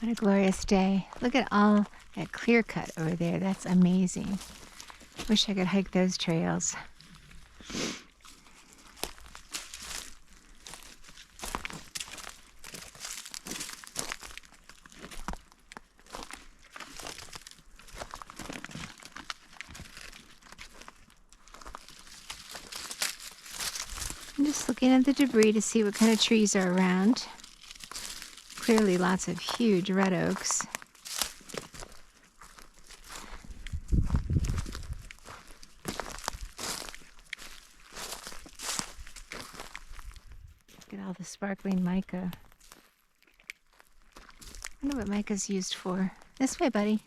What a glorious day. Look at all that clear cut over there. That's amazing. Wish I could hike those trails. I'm just looking at the debris to see what kind of trees are around. Clearly lots of huge red oaks. Look at all the sparkling mica. I wonder what mica's used for. This way, buddy.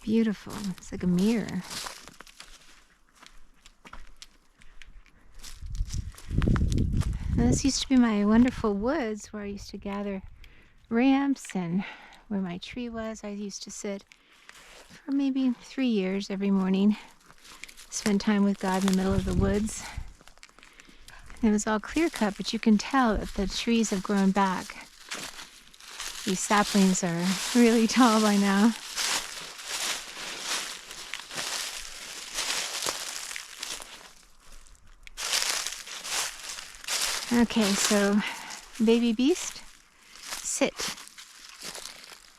Beautiful. It's like a mirror. Now, this used to be my wonderful woods where I used to gather ramps, and where my tree was. I used to sit for maybe 3 years every morning, spend time with God in the middle of the woods. And it was all clear cut, but you can tell that the trees have grown back. These saplings are really tall by now. Okay, so baby beast, sit.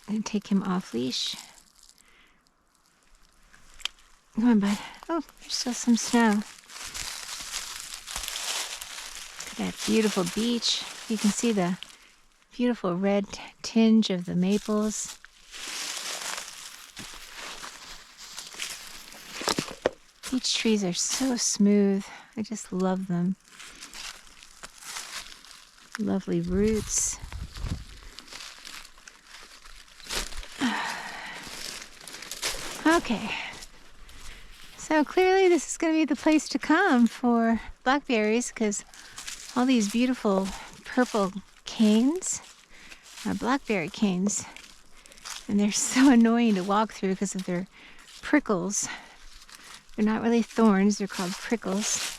And take him off leash. Come on, bud. Oh, there's still some snow. Look at that beautiful beach. You can see the beautiful red tinge of the maples. Beech trees are so smooth. I just love them. Lovely roots. Okay. So clearly this is going to be the place to come for blackberries, because all these beautiful purple canes are blackberry canes. And they're so annoying to walk through because of their prickles. They're not really thorns, they're called prickles.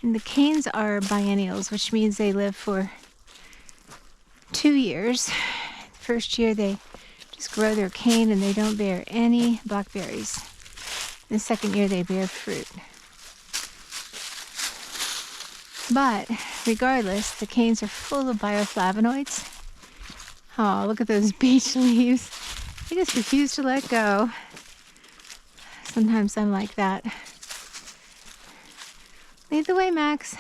And the canes are biennials, which means they live for 2 years. First year they just grow their cane and they don't bear any blackberries. The second year they bear fruit. But regardless, the canes are full of bioflavonoids. Oh, look at those beech leaves. They just refuse to let go. Sometimes I'm like that. Lead the way, Max.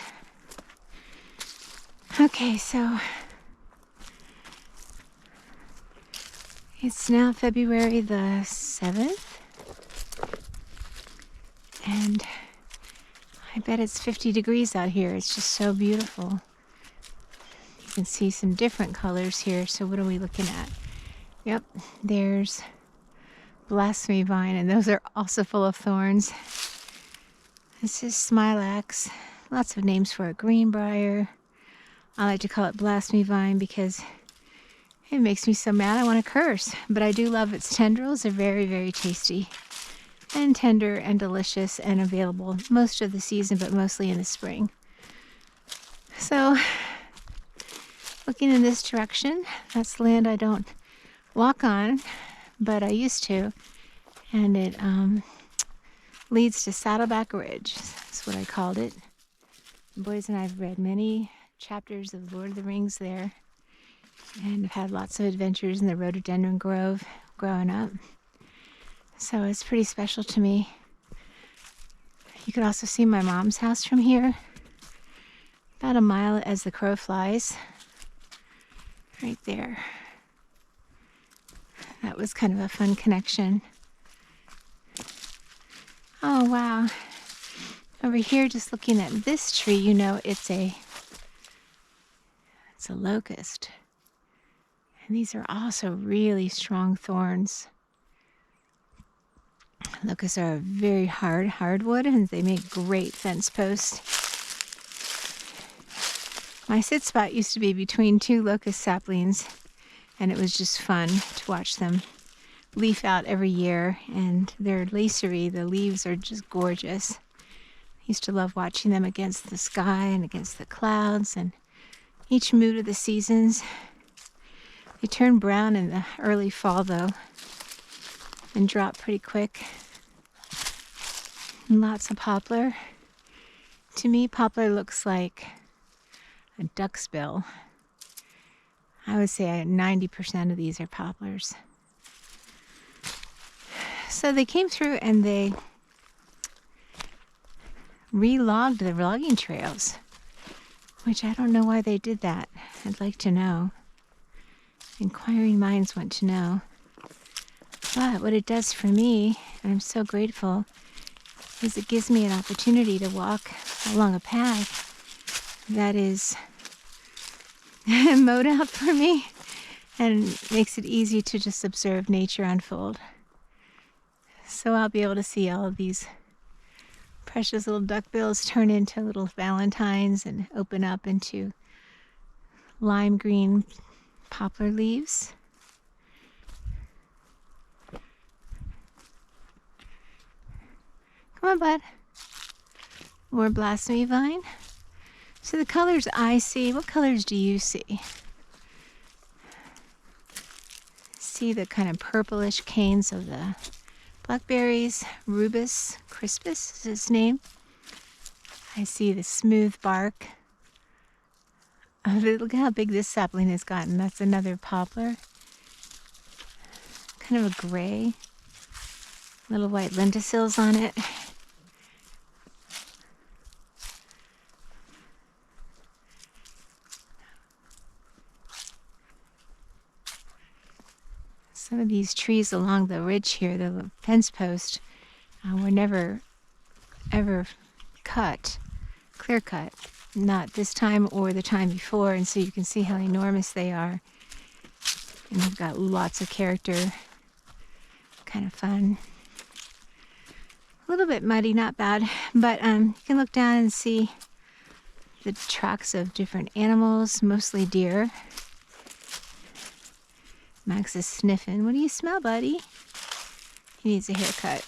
Okay, so it's now February the 7th. And I bet it's 50 degrees out here. It's just so beautiful. You can see some different colors here. So what are we looking at? Yep, there's blasphemy vine, and those are also full of thorns. This is smilax. Lots of names for it. Greenbrier. I like to call it blasphemy vine because it makes me so mad I want to curse. But I do love its tendrils. They're very, very tasty. And tender and delicious and available most of the season, but mostly in the spring. So, looking in this direction, that's land I don't walk on, but I used to. And it leads to Saddleback Ridge. That's what I called it. The boys and I have read many chapters of Lord of the Rings there. And have had lots of adventures in the rhododendron grove growing up. So it's pretty special to me. You could also see my mom's house from here. About a mile as the crow flies. Right there. That was kind of a fun connection. Oh, wow. Over here, just looking at this tree, you know it's a locust. And these are also really strong thorns. Locusts are a very hardwood, and they make great fence posts. My sit spot used to be between 2 locust saplings, and it was just fun to watch them leaf out every year, and they're lacery. The leaves are just gorgeous. I used to love watching them against the sky and against the clouds, and each mood of the seasons. They turn brown in the early fall though, and drop pretty quick. And lots of poplar. To me, poplar looks like a duck's bill. I would say 90% of these are poplars. So they came through and they re-logged the logging trails, which I don't know why they did that. I'd like to know. Inquiring minds want to know. But what it does for me, and I'm so grateful, is it gives me an opportunity to walk along a path that is mowed out for me and makes it easy to just observe nature unfold. So I'll be able to see all of these precious little duckbills turn into little valentines and open up into lime green poplar leaves. Come on, bud. More blossomy vine. So the colors I see, what colors do you see? See the kind of purplish canes of the blackberries. Rubus crispus is its name. I see the smooth bark. Look how big this sapling has gotten. That's another poplar. Kind of a gray. Little white lenticels on it. Some of these trees along the ridge here, the fence post, were never ever clear cut. Not this time or the time before, and so you can see how enormous they are. And they've got lots of character. Kind of fun. A little bit muddy, not bad, but you can look down and see the tracks of different animals, mostly deer. Max is sniffing. What do you smell, buddy? He needs a haircut.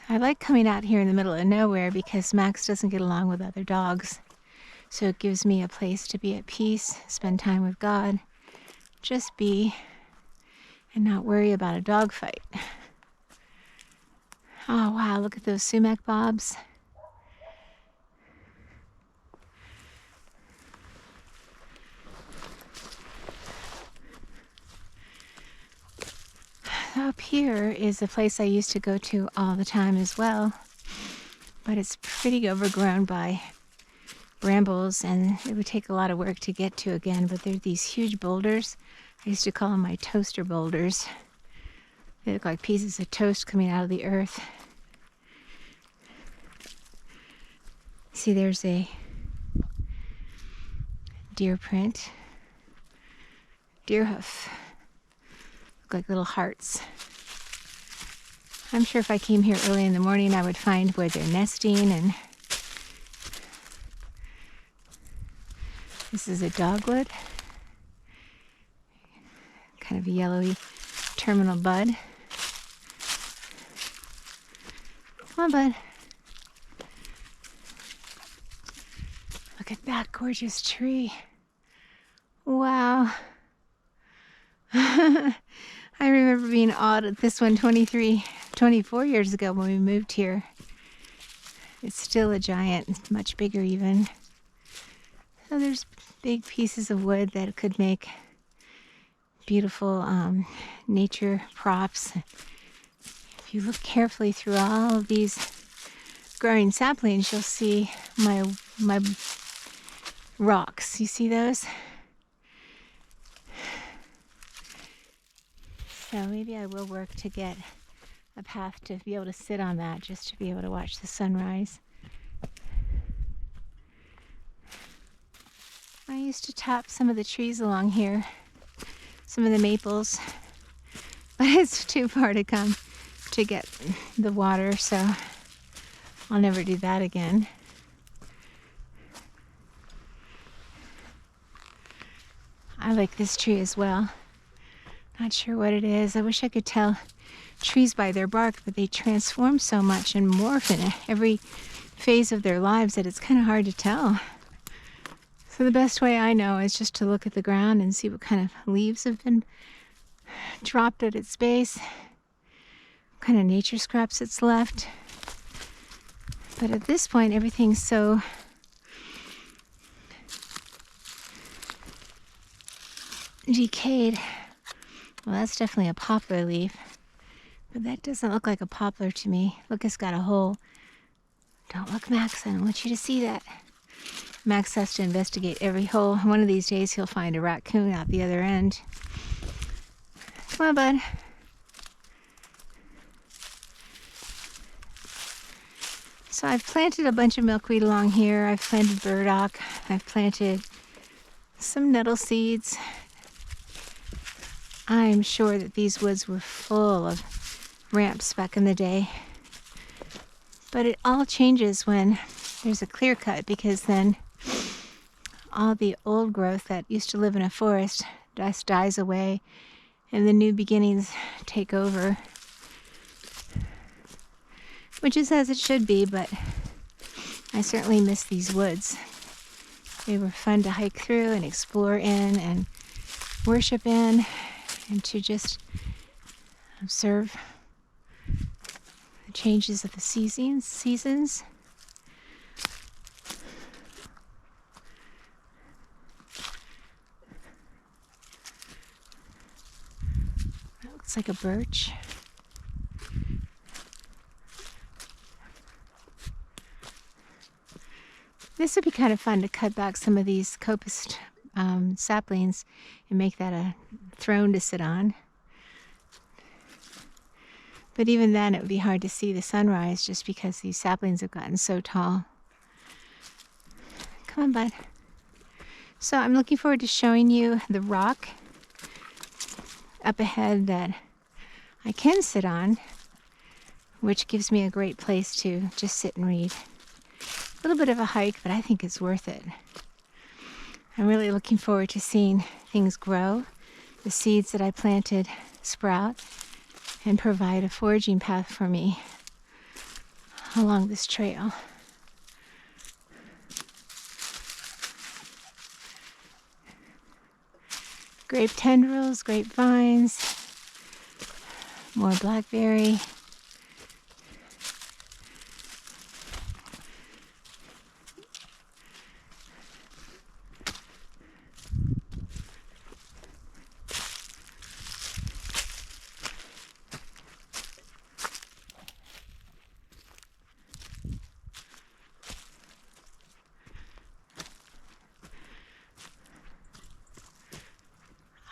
I like coming out here in the middle of nowhere because Max doesn't get along with other dogs. So it gives me a place to be at peace, spend time with God, just be, and not worry about a dog fight. Oh wow, look at those sumac bobs. Up here is a place I used to go to all the time as well, but it's pretty overgrown by brambles and it would take a lot of work to get to again. But there are these huge boulders. I used to call them my toaster boulders. They look like pieces of toast coming out of the earth. See, there's a deer print, deer hoof. Look like little hearts. I'm sure if I came here early in the morning, I would find where they're nesting. And this is a dogwood, kind of a yellowy terminal bud. Come on, bud. Look at that gorgeous tree. Wow. I remember being awed at this one 24 years ago when we moved here. It's still a giant, it's much bigger even. So there's big pieces of wood that could make beautiful nature props. If you look carefully through all of these growing saplings, you'll see my rocks. You see those? So maybe I will work to get a path to be able to sit on that, just to be able to watch the sunrise. I used to tap some of the trees along here, some of the maples, but it's too far to come to get the water, so I'll never do that again. I like this tree as well. Not sure what it is. I wish I could tell trees by their bark, but they transform so much and morph in every phase of their lives that it's kind of hard to tell. So the best way I know is just to look at the ground and see what kind of leaves have been dropped at its base, what kind of nature scraps it's left. But at this point, everything's so decayed. Well, that's definitely a poplar leaf, but that doesn't look like a poplar to me. Look, it's got a hole. Don't look, Max. I don't want you to see that. Max has to investigate every hole. One of these days, he'll find a raccoon out the other end. Come on, bud. So I've planted a bunch of milkweed along here. I've planted burdock. I've planted some nettle seeds. I'm sure that these woods were full of ramps back in the day. But it all changes when there's a clear cut, because then all the old growth that used to live in a forest just dies away and the new beginnings take over. Which is as it should be, but I certainly miss these woods. They were fun to hike through and explore in and worship in, and to just observe the changes of the seasons. That looks like a birch. This would be kind of fun to cut back some of these coppice saplings and make that a throne to sit on. But even then, it would be hard to see the sunrise just because these saplings have gotten so tall. Come on, bud. So I'm looking forward to showing you the rock up ahead that I can sit on, which gives me a great place to just sit and read. A little bit of a hike, but I think it's worth it. I'm really looking forward to seeing things grow, the seeds that I planted sprout, and provide a foraging path for me along this trail. Grape tendrils, grapevines, more blackberry.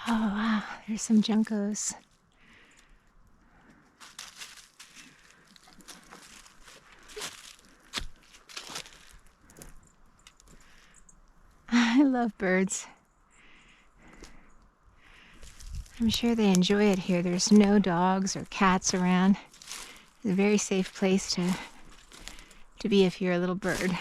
Oh wow, there's some juncos. I love birds. I'm sure they enjoy it here. There's no dogs or cats around. It's a very safe place to be if you're a little bird.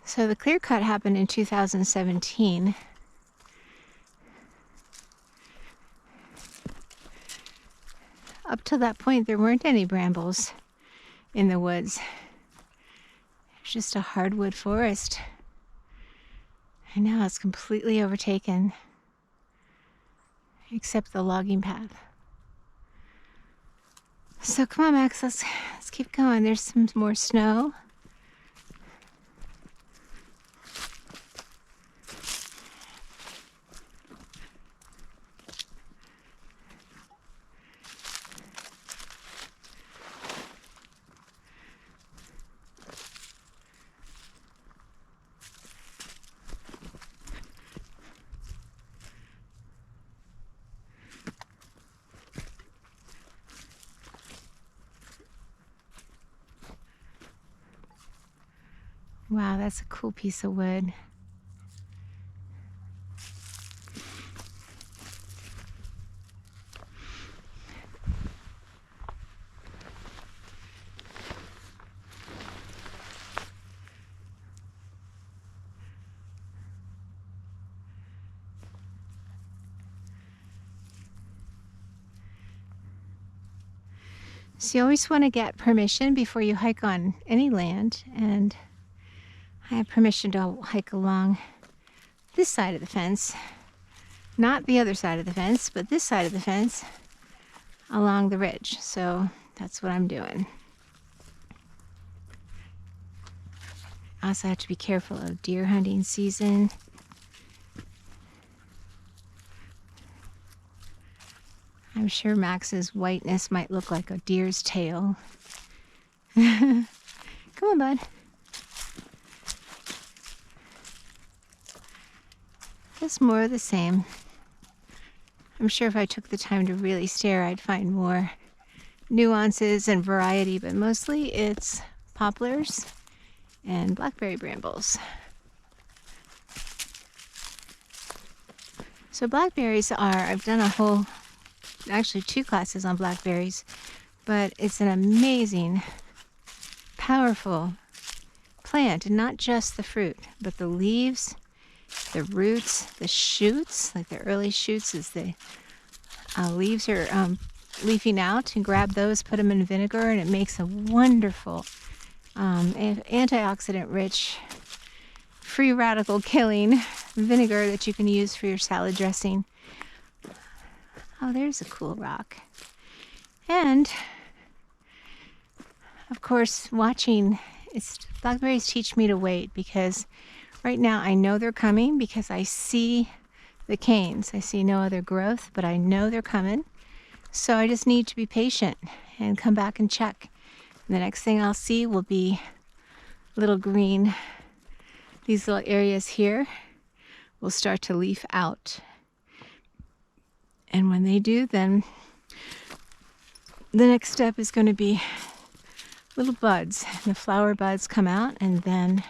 So the clear cut happened in 2017. Up to that point, there weren't any brambles in the woods. It's just a hardwood forest. And now it's completely overtaken, except the logging path. So come on, Max, let's keep going. There's some more snow. Wow, that's a cool piece of wood. So you always want to get permission before you hike on any land, and I have permission to hike along this side of the fence, not the other side of the fence, but this side of the fence along the ridge. So that's what I'm doing. Also have to be careful of deer hunting season. I'm sure Max's whiteness might look like a deer's tail. Come on, bud. Just more of the same. I'm sure if I took the time to really stare, I'd find more nuances and variety, but mostly it's poplars and blackberry brambles. So blackberries are, I've done actually 2 classes on blackberries, but it's an amazing, powerful plant, and not just the fruit, but the leaves, the roots, the shoots, like the early shoots as the leaves are leafing out, and grab those, put them in vinegar, and it makes a wonderful antioxidant rich, free radical killing vinegar that you can use for your salad dressing. Oh, there's a cool rock. And of course, blackberries teach me to wait, because right now I know they're coming because I see the canes. I see no other growth, but I know they're coming. So I just need to be patient and come back and check. And the next thing I'll see will be little green, these little areas here will start to leaf out. And when they do, then the next step is going to be little buds. The flower buds come out, and then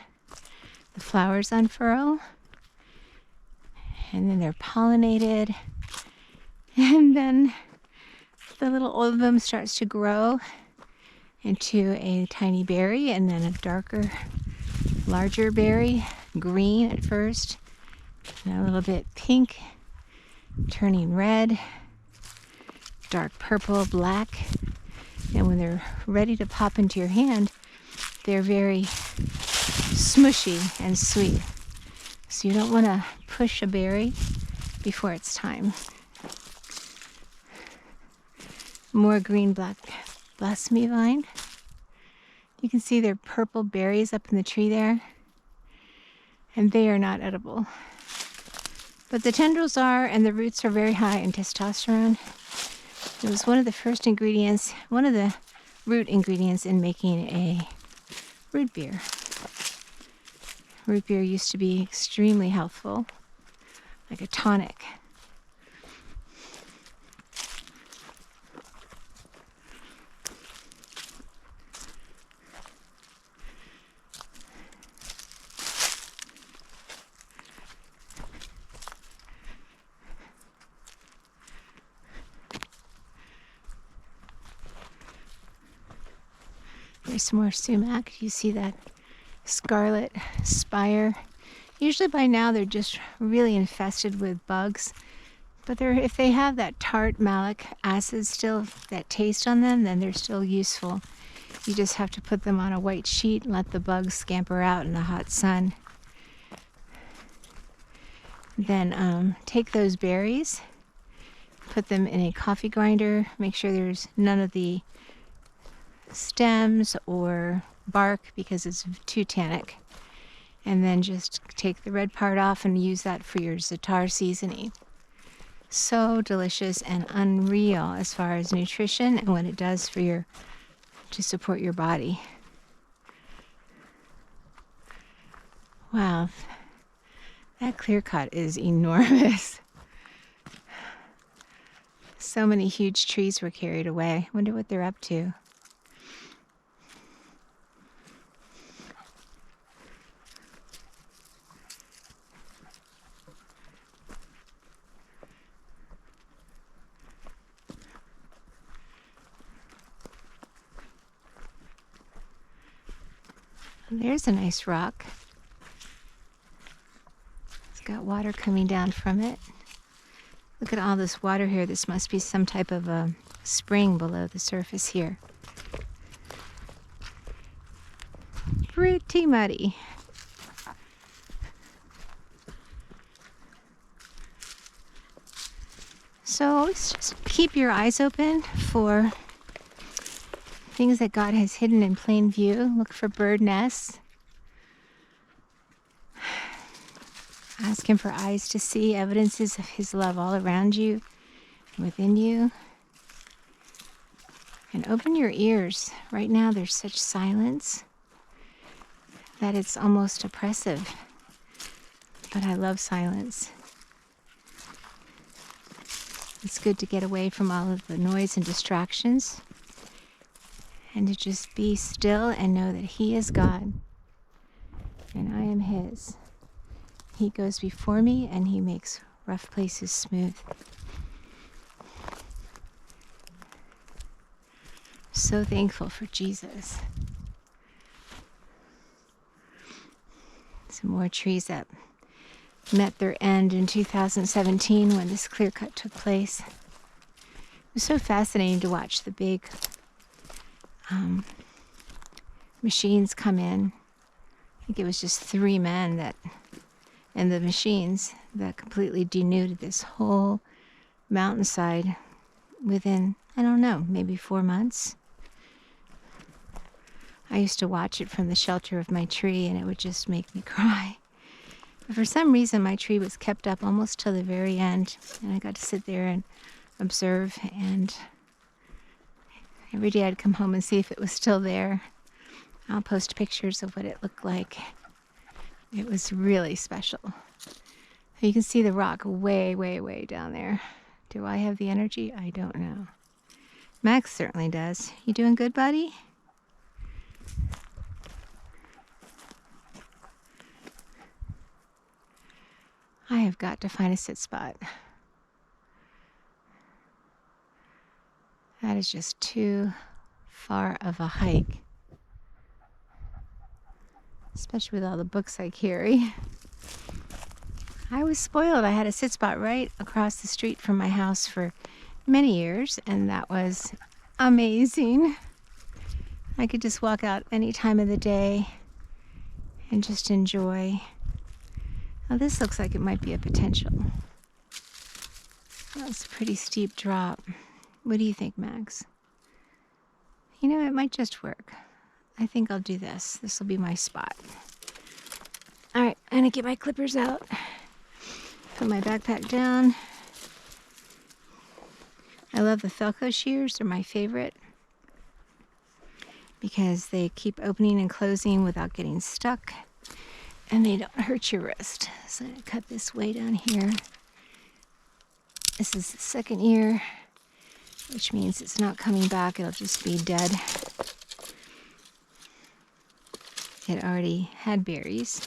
the flowers unfurl, and then they're pollinated, and then the little ovum starts to grow into a tiny berry, and then a darker, larger berry, green at first, and a little bit pink, turning red, dark purple, black. And when they're ready to pop into your hand, they're very smushy and sweet. So you don't want to push a berry before it's time. More green black blasphemy vine. You can see there are purple berries up in the tree there, and they are not edible. But the tendrils are, and the roots are very high in testosterone. It was one of the first ingredients, one of the root ingredients in making a root beer. Root beer used to be extremely healthful, like a tonic. There's some more sumac. You see that scarlet spire? Usually by now they're just really infested with bugs, but if they have that tart malic acid still, that taste on them, then they're still useful. You just have to put them on a white sheet and let the bugs scamper out in the hot sun. Then take those berries, put them in a coffee grinder, make sure there's none of the stems or bark because it's too tannic, and then just take the red part off and use that for your za'atar seasoning. So delicious and unreal as far as nutrition and what it does for to support your body. Wow, that clear cut is enormous. So many huge trees were carried away. Wonder what they're up to. There's a nice rock. It's got water coming down from it. Look at all this water here. This must be some type of a spring below the surface here. pretty muddy. So always just keep your eyes open for things that God has hidden in plain view. Look for bird nests. Ask Him for eyes to see evidences of His love all around you, within you. And open your ears. Right now there's such silence that it's almost oppressive. But I love silence. It's good to get away from all of the noise and distractions and to just be still and know that He is God and I am His. He goes before me and He makes rough places smooth. So thankful for Jesus. Some more trees that met their end in 2017 when this clear cut took place. It was so fascinating to watch the big machines come in. I think it was just 3 men that, and the machines that completely denuded this whole mountainside within, I don't know, maybe 4 months. I used to watch it from the shelter of my tree and it would just make me cry. But for some reason my tree was kept up almost till the very end and I got to sit there and observe, and every day I'd come home and see if it was still there. I'll post pictures of what it looked like. It was really special. You can see the rock way, way, way down there. Do I have the energy? I don't know. Max certainly does. You doing good, buddy? I have got to find a sit spot. That is just too far of a hike. Especially with all the books I carry. I was spoiled. I had a sit spot right across the street from my house for many years, and that was amazing. I could just walk out any time of the day and just enjoy. Now this looks like it might be a potential. That's a pretty steep drop. What do you think, Max? You know, it might just work. I think I'll do this. This will be my spot. All right, I'm gonna get my clippers out. Put my backpack down. I love the Felco shears. They're my favorite because they keep opening and closing without getting stuck. And they don't hurt your wrist. So I'm going to cut this way down here. This is the second year, which means it's not coming back. It'll just be dead. It already had berries.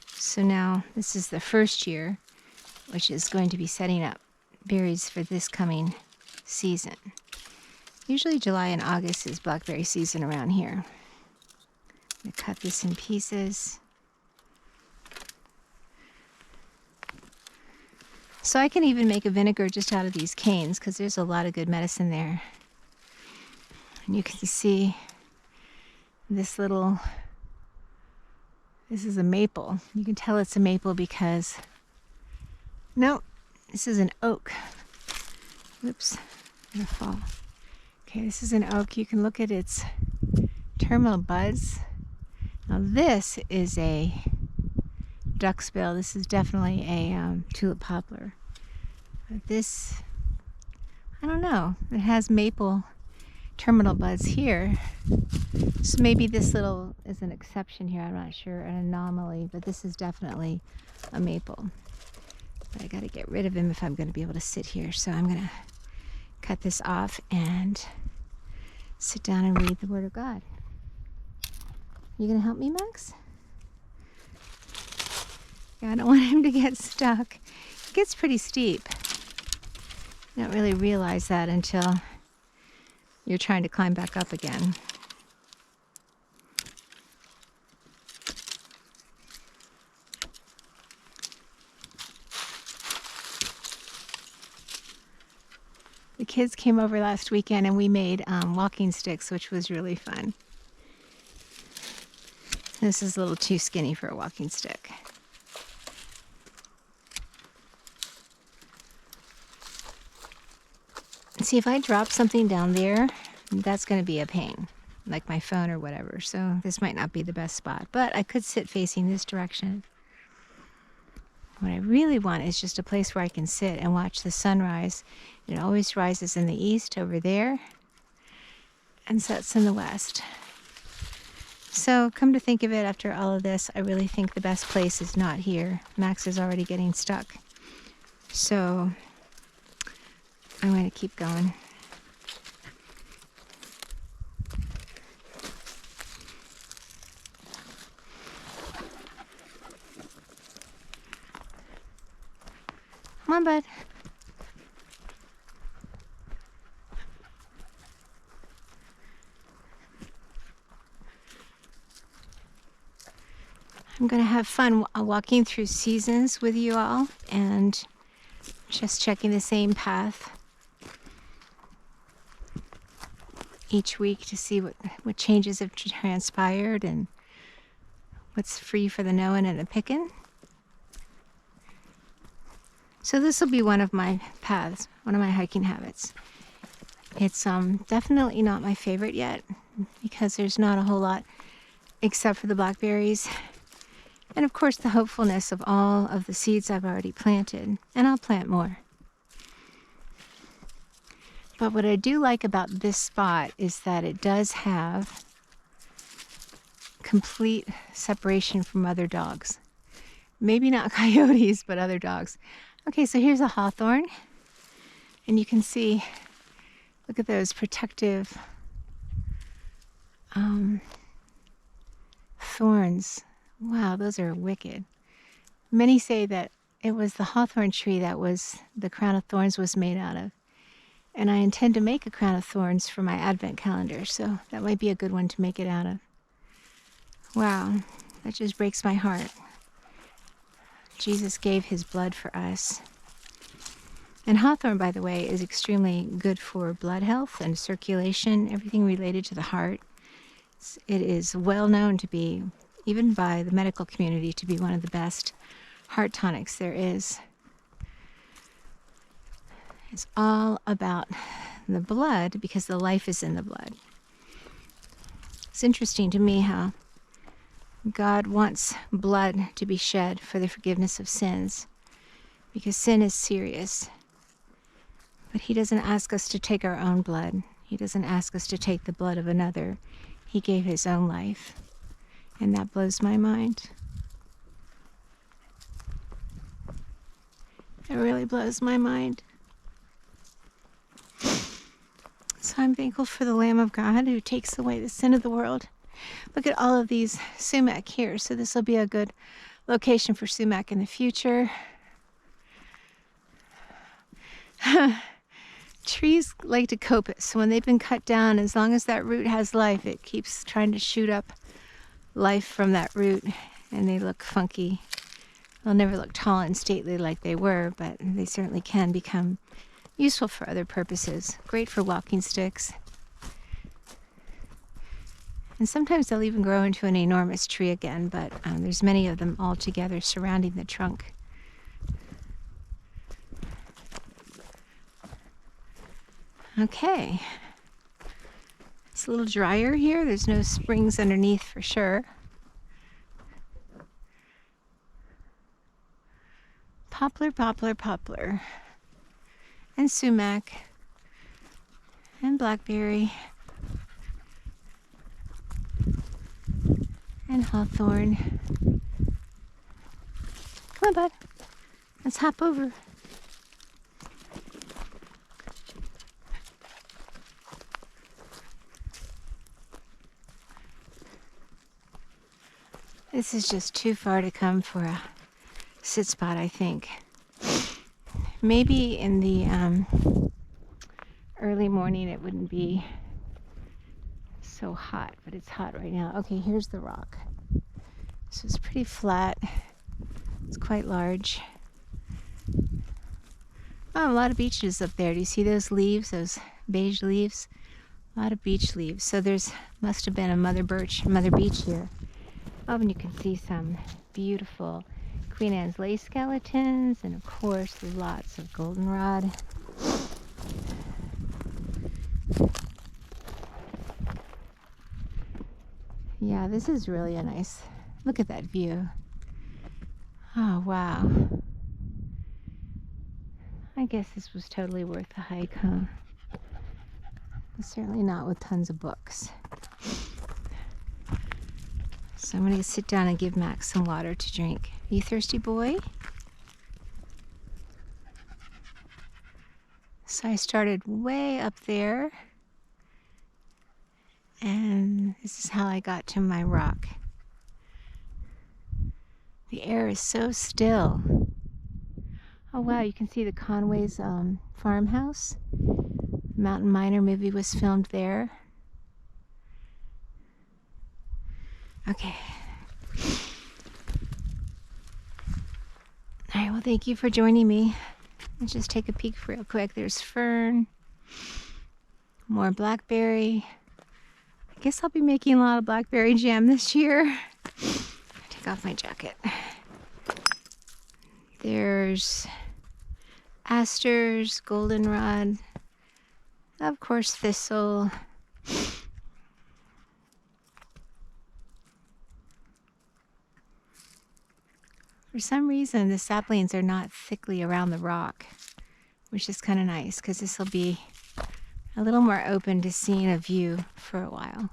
So now this is the first year, which is going to be setting up berries for this coming season. Usually July and August is blackberry season around here. I'm going to cut this in pieces. So I can even make a vinegar just out of these canes because there's a lot of good medicine there. And you can see this little, this is a maple. You can tell it's a maple because, no, this is an oak. Oops, I'm gonna fall. Okay, this is an oak. You can look at its terminal buds. Now this is a duckbill. This is definitely a tulip poplar. But this, I don't know. It has maple terminal buds here. So maybe this little is an exception here. I'm not sure, an anomaly. But this is definitely a maple. But I got to get rid of him if I'm going to be able to sit here. So I'm going to cut this off and sit down and read the Word of God. You going to help me, Max? I don't want him to get stuck. It gets pretty steep. You don't really realize that until you're trying to climb back up again. The kids came over last weekend and we made walking sticks, which was really fun. This is a little too skinny for a walking stick. See, if I drop something down there, that's going to be a pain, like my phone or whatever. So this might not be the best spot, but I could sit facing this direction. What I really want is just a place where I can sit and watch the sunrise. It always rises in the east over there and sets in the west. So come to think of it, after all of this, I really think the best place is not here. Max is already getting stuck. So I'm going to keep going. Come on, bud. I'm going to have fun walking through seasons with you all and just checking the same path each week to see what changes have transpired and what's free for the knowing and the picking. So this will be one of my paths, one of my hiking habits. It's definitely not my favorite yet because there's not a whole lot except for the blackberries. And of course the hopefulness of all of the seeds I've already planted, and I'll plant more. But what I do like about this spot is that it does have complete separation from other dogs. Maybe not coyotes, but other dogs. Okay, so here's a hawthorn, and you can see, look at those protective thorns. Wow, those are wicked. Many say that it was the hawthorn tree that the crown of thorns was made out of. And I intend to make a crown of thorns for my advent calendar, so that might be a good one to make it out of. Wow, that just breaks my heart. Jesus gave his blood for us. And hawthorn, by the way, is extremely good for blood health and circulation, everything related to the heart. It is well known to be, even by the medical community, to be one of the best heart tonics there is. It's all about the blood because the life is in the blood. It's interesting to me how God wants blood to be shed for the forgiveness of sins, because sin is serious. But he doesn't ask us to take our own blood. He doesn't ask us to take the blood of another. He gave his own life. And that blows my mind. It really blows my mind. So I'm thankful for the Lamb of God who takes away the sin of the world. Look at all of these sumac here. So this will be a good location for sumac in the future. Trees like to coppice. So when they've been cut down, as long as that root has life, it keeps trying to shoot up life from that root, and they look funky. They'll never look tall and stately like they were, but they certainly can become useful for other purposes. Great for walking sticks. And sometimes they'll even grow into an enormous tree again, but there's many of them all together surrounding the trunk. Okay. It's a little drier here. There's no springs underneath for sure. Poplar, poplar, poplar. And sumac. And blackberry. And hawthorn. Come on, bud. Let's hop over. This is just too far to come for a sit spot, I think. Maybe in the early morning it wouldn't be so hot, but it's hot right now. Okay, here's the rock. So it's pretty flat. It's quite large. Oh, a lot of beeches up there. Do you see those leaves, those beige leaves? A lot of beech leaves. So must have been a mother beech here. Oh, and you can see some beautiful Queen Anne's lace skeletons, and of course lots of goldenrod. Yeah, this is really a nice, look at that view. Oh, wow. I guess this was totally worth the hike, huh? Certainly not with tons of books. So I'm going to sit down and give Max some water to drink. Are you thirsty, boy? So I started way up there, and this is how I got to my rock. The air is so still. Oh wow, you can see the Conway's farmhouse. Mountain Miner movie was filmed there. Okay. All right, well, thank you for joining me. Let's just take a peek real quick. There's fern, more blackberry. I guess I'll be making a lot of blackberry jam this year. Take off my jacket. There's asters, goldenrod, of course thistle. For some reason, the saplings are not thickly around the rock, which is kind of nice because this will be a little more open to seeing a view for a while.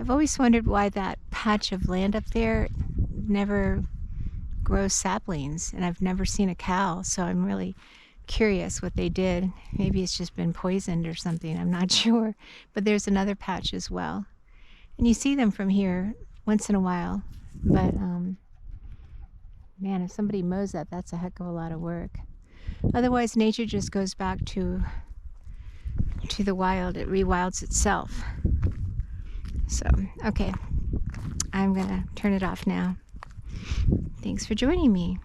I've always wondered why that patch of land up there never grows saplings, and I've never seen a cow, so I'm really curious what they did. Maybe it's just been poisoned or something, I'm not sure. But there's another patch as well. And you see them from here once in a while. But man, if somebody mows that, that's a heck of a lot of work. Otherwise, nature just goes back to the wild. It rewilds itself. So, okay, I'm gonna turn it off now. Thanks for joining me.